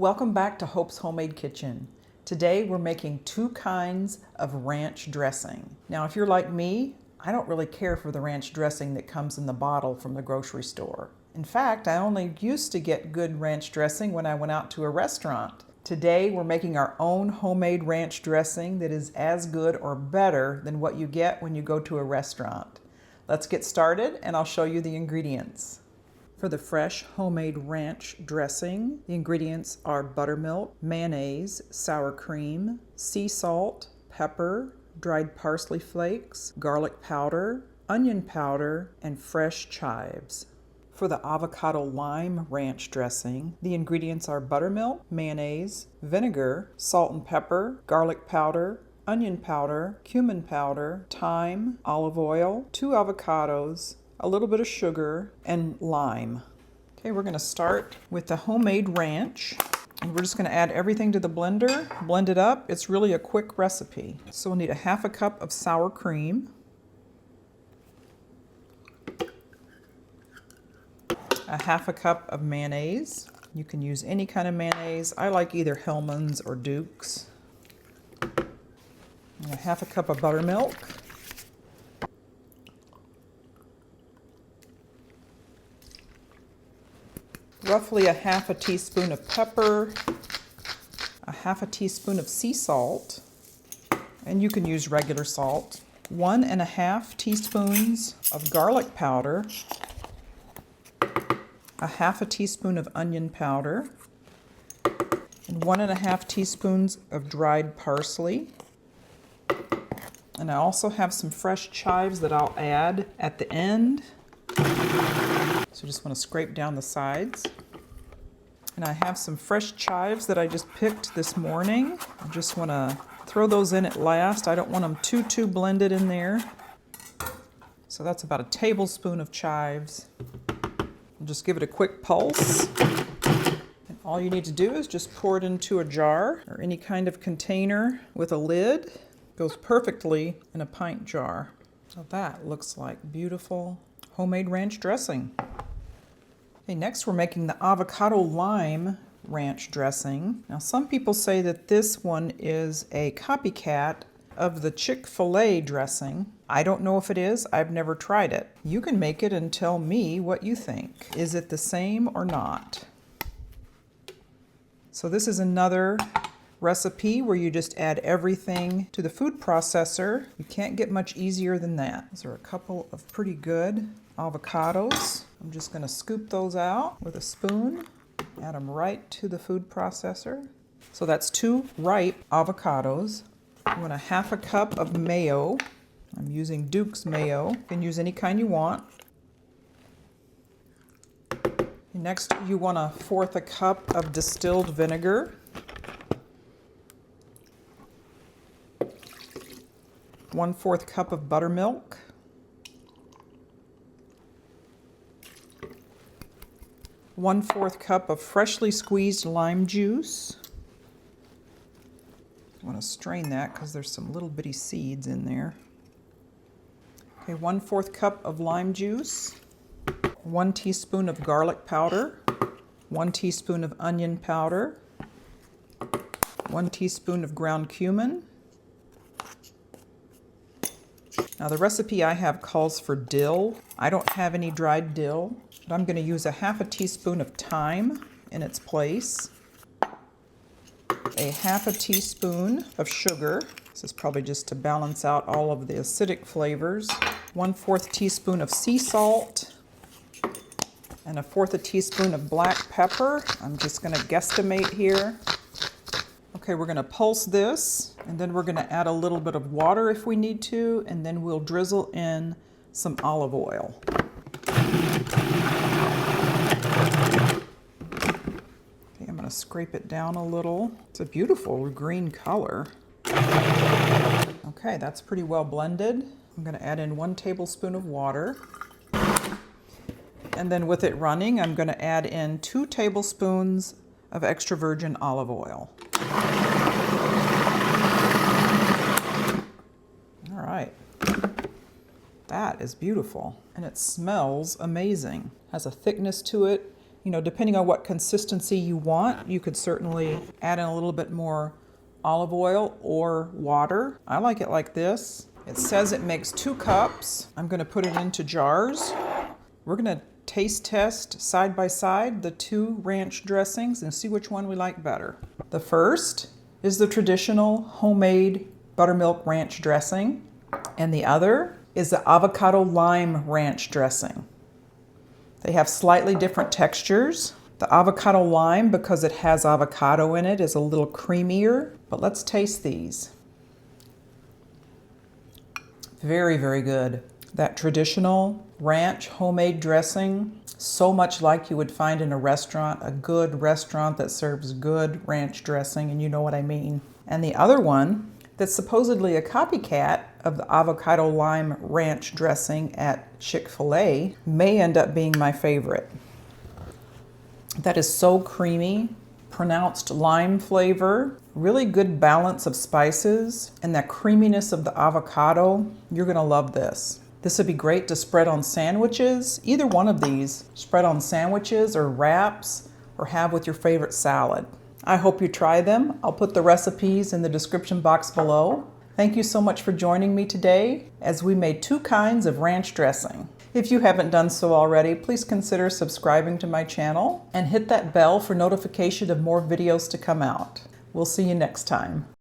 Welcome back to Hope's Homemade Kitchen. Today we're making two kinds of ranch dressing. Now if you're like me, I don't really care for the ranch dressing that comes in the bottle from the grocery store. In fact, I only used to get good ranch dressing when I went out to a restaurant. Today we're making our own homemade ranch dressing that is as good or better than what you get when you go to a restaurant. Let's get started and I'll show you the ingredients. For the fresh homemade ranch dressing, the ingredients are buttermilk, mayonnaise, sour cream, sea salt, pepper, dried parsley flakes, garlic powder, onion powder, and fresh chives. For the Avocado Lime Ranch dressing, the ingredients are buttermilk, mayonnaise, vinegar, salt and pepper, garlic powder, onion powder, cumin powder, thyme, olive oil, 2 avocados, a little bit of sugar, and lime. Okay, we're going to start with the homemade ranch. And we're just going to add everything to the blender, blend it up. It's really a quick recipe. So we'll need a 1/2 cup of sour cream, a 1/2 cup of mayonnaise. You can use any kind of mayonnaise. I like either Hellmann's or Duke's. And a 1/2 cup of buttermilk. Roughly a 1/2 teaspoon of pepper, a 1/2 teaspoon of sea salt, and you can use regular salt, 1 1/2 teaspoons of garlic powder, a 1/2 teaspoon of onion powder, and 1 1/2 teaspoons of dried parsley. And I also have some fresh chives that I'll add at the end. So just want to scrape down the sides. And I have some fresh chives that I just picked this morning. I just want to throw those in at last. I don't want them too blended in there. So that's about a tablespoon of chives. I'll just give it a quick pulse. And all you need to do is just pour it into a jar or any kind of container with a lid. It goes perfectly in a pint jar. So that looks like beautiful homemade ranch dressing. Okay, next we're making the avocado lime ranch dressing. Now some people say that this one is a copycat of the Chick-fil-A dressing. I don't know if it is. I've never tried it. You can make it and tell me what you think. Is it the same or not? So this is another recipe where you just add everything to the food processor. You can't get much easier than that. These are a couple of pretty good avocados. I'm just going to scoop those out with a spoon, add them right to the food processor. So that's 2 ripe avocados. You want a 1/2 cup of mayo. I'm using Duke's mayo. You can use any kind you want. Next, you want a 1/4 cup of distilled vinegar. 1/4 cup of buttermilk. 1/4 cup of freshly squeezed lime juice. I want to strain that because there's some little bitty seeds in there. Okay, 1/4 cup of lime juice. 1 teaspoon of garlic powder. 1 teaspoon of onion powder. 1 teaspoon of ground cumin. Now the recipe I have calls for dill. I don't have any dried dill, but I'm going to use a 1/2 teaspoon of thyme in its place. A 1/2 teaspoon of sugar. This is probably just to balance out all of the acidic flavors. 1/4 teaspoon of sea salt. And a 1/4 teaspoon of black pepper. I'm just going to guesstimate here. Okay, we're going to pulse this, and then we're going to add a little bit of water if we need to, and then we'll drizzle in some olive oil. Okay, I'm going to scrape it down a little. It's a beautiful green color. Okay, that's pretty well blended. I'm going to add in 1 tablespoon of water. And then with it running, I'm going to add in 2 tablespoons of extra virgin olive oil. All right. That is beautiful, and it smells amazing. Has a thickness to it You know, depending on what consistency you want, you could certainly add in a little bit more olive oil or water. I like it like this. It says it makes 2 cups. I'm going to put it into jars. We're going to taste test side by side the 2 ranch dressings and see which one we like better. The first is the traditional homemade buttermilk ranch dressing, and the other is the avocado lime ranch dressing. They have slightly different textures. The avocado lime, because it has avocado in it, is a little creamier, but let's taste these. Very, very good. That traditional ranch homemade dressing, so much like you would find in a restaurant, a good restaurant that serves good ranch dressing, and you know what I mean. And the other one, that's supposedly a copycat of the avocado lime ranch dressing at Chick-fil-A, may end up being my favorite. That is so creamy, pronounced lime flavor, really good balance of spices, and that creaminess of the avocado. You're gonna love this. This would be great to spread on sandwiches, either one of these. Spread on sandwiches or wraps, or have with your favorite salad. I hope you try them. I'll put the recipes in the description box below. Thank you so much for joining me today as we made 2 kinds of ranch dressing. If you haven't done so already, please consider subscribing to my channel and hit that bell for notification of more videos to come out. We'll see you next time.